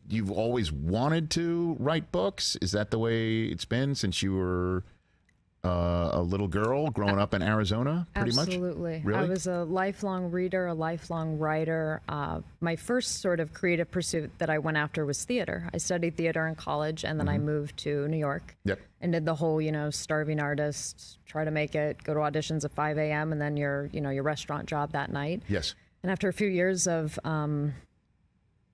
you've always wanted to write books? Is that the way it's been since you were a little girl growing up in Arizona, pretty much? Absolutely. Really? I was a lifelong reader, a lifelong writer. My first sort of creative pursuit that I went after was theater. I studied theater in college, and then I moved to New York. Yep. And did the whole, starving artist, try to make it, go to auditions at 5 a.m. and then your restaurant job that night. Yes. And after a few years of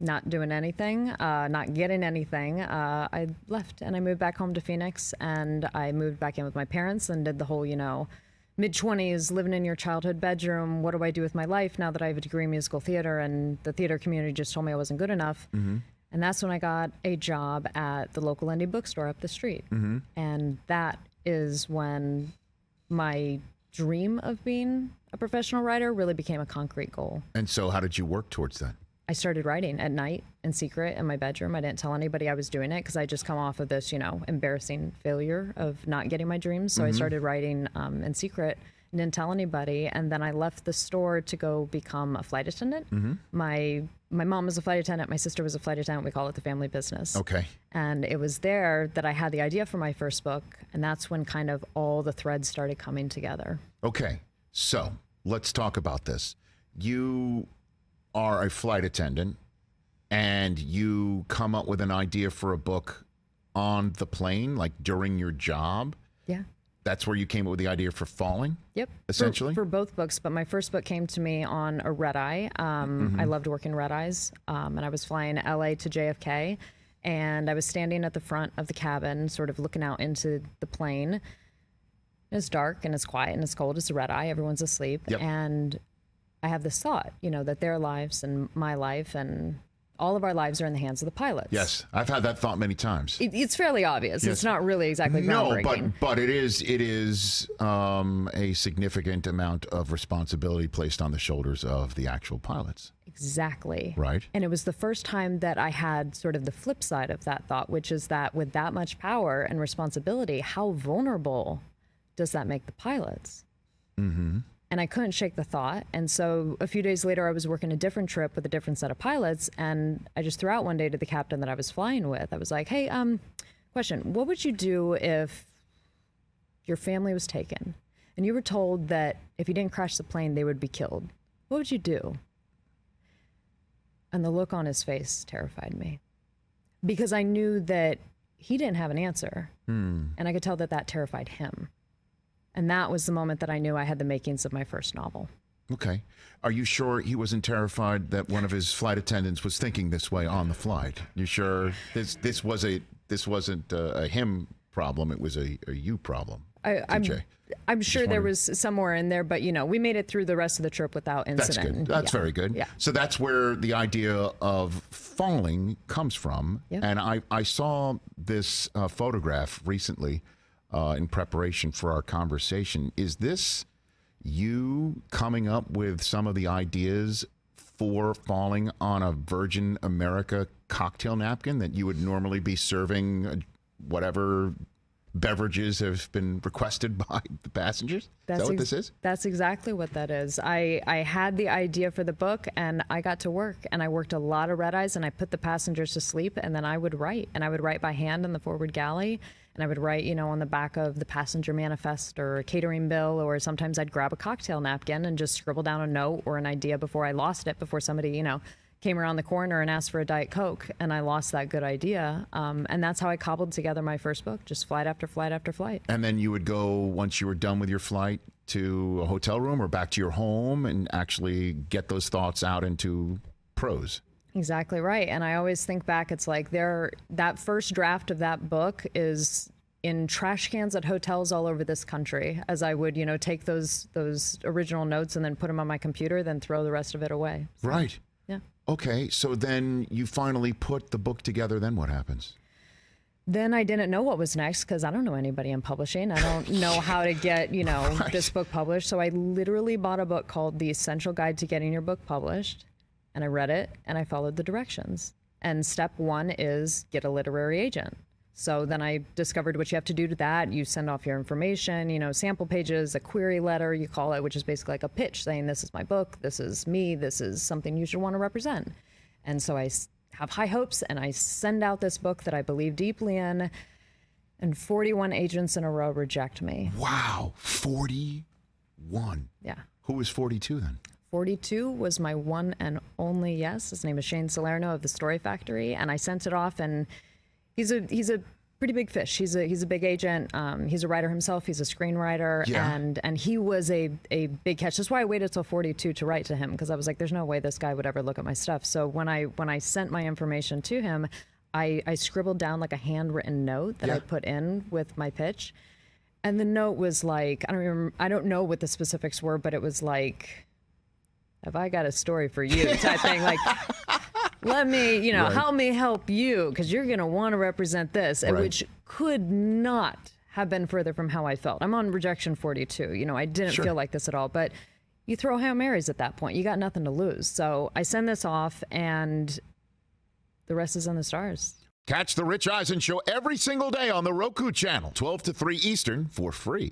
not doing anything, not getting anything, I left and I moved back home to Phoenix, and I moved back in with my parents and did the whole, mid-20s, living in your childhood bedroom. What do I do with my life now that I have a degree in musical theater? And the theater community just told me I wasn't good enough. And that's when I got a job at the local indie bookstore up the street. And that is when my dream of being a professional writer really became a concrete goal. And so how did you work towards that? I started writing at night in secret in my bedroom. I didn't tell anybody I was doing it because I just come off of this, embarrassing failure of not getting my dreams. So I started writing in secret and didn't tell anybody. And then I left the store to go become a flight attendant. My mom was a flight attendant. My sister was a flight attendant. We call it the family business. Okay. And it was there that I had the idea for my first book. And that's when kind of all the threads started coming together. Okay. So let's talk about this. You are a flight attendant and you come up with an idea for a book on the plane, like during your job. Yeah. That's where you came up with the idea for Falling? Yep. Essentially? For both books, but my first book came to me on a red eye. I loved working red eyes, and I was flying LA to JFK, and I was standing at the front of the cabin, sort of looking out into the plane. It's dark, and it's quiet, and it's cold. It's a red eye. Everyone's asleep. Yep. And I have this thought, that their lives and my life and all of our lives are in the hands of the pilots. Yes, I've had that thought many times. It's fairly obvious. Yes. It's not really exactly groundbreaking. No, but it is a significant amount of responsibility placed on the shoulders of the actual pilots. Exactly. Right. And it was the first time that I had sort of the flip side of that thought, which is that with that much power and responsibility, how vulnerable does that make the pilots? And I couldn't shake the thought. And so a few days later, I was working a different trip with a different set of pilots. And I just threw out one day to the captain that I was flying with. I was like, hey, question, what would you do if your family was taken and you were told that if you didn't crash the plane, they would be killed? What would you do? And the look on his face terrified me because I knew that he didn't have an answer. And I could tell that that terrified him. And that was the moment that I knew I had the makings of my first novel. Okay. Are you sure he wasn't terrified that one of his flight attendants was thinking this way on the flight? You sure this wasn't a him problem? It was a you problem. I'm sure there was somewhere in there, but we made it through the rest of the trip without incident. That's good. That's very good. Yeah. So that's where the idea of Falling comes from. Yep. And I saw this photograph recently in preparation for our conversation. Is this you coming up with some of the ideas for Falling on a Virgin America cocktail napkin that you would normally be serving whatever beverages have been requested by the passengers? Is that what this is? That's exactly what that is. I had the idea for the book and I got to work and I worked a lot of red eyes and I put the passengers to sleep and then I would write by hand in the forward galley. And I would write, on the back of the passenger manifest or a catering bill, or sometimes I'd grab a cocktail napkin and just scribble down a note or an idea before I lost it, before somebody, came around the corner and asked for a Diet Coke and I lost that good idea. And that's how I cobbled together my first book, just flight after flight after flight. And then you would go, once you were done with your flight, to a hotel room or back to your home and actually get those thoughts out into prose. Exactly right. And I always think back, it's like that first draft of that book is in trash cans at hotels all over this country, as I would, take those original notes and then put them on my computer, then throw the rest of it away. So, right. Yeah. Okay. So then you finally put the book together. Then what happens? Then I didn't know what was next because I don't know anybody in publishing. I don't know how to get, Right. this book published. So I literally bought a book called The Essential Guide to Getting Your Book Published. And I read it and I followed the directions. And step one is get a literary agent. So then I discovered what you have to do to that. You send off your information, sample pages, a query letter, you call it, which is basically like a pitch saying, this is my book, this is me, this is something you should want to represent. And so I have high hopes, and I send out this book that I believe deeply in, and 41 agents in a row reject me. Wow, 41. Yeah. Who was 42 then? 42 was my one and only yes. His name is Shane Salerno of the Story Factory, and I sent it off, and he's a pretty big fish. He's a big agent. He's a writer himself. He's a screenwriter, and he was a big catch. That's why I waited till 42 to write to him, because I was like, there's no way this guy would ever look at my stuff. So when I sent my information to him, I scribbled down like a handwritten note that I put in with my pitch, and the note was like, I don't know what the specifics were, but it was like, have I got a story for you type thing, like, let me, help me help you, because you're going to want to represent this, which could not have been further from how I felt. I'm on rejection 42. I didn't feel like this at all, but you throw Hail Marys at that point. You got nothing to lose. So I send this off, and the rest is in the stars. Catch the Rich Eisen Show every single day on the Roku channel, 12 to 3 Eastern, for free.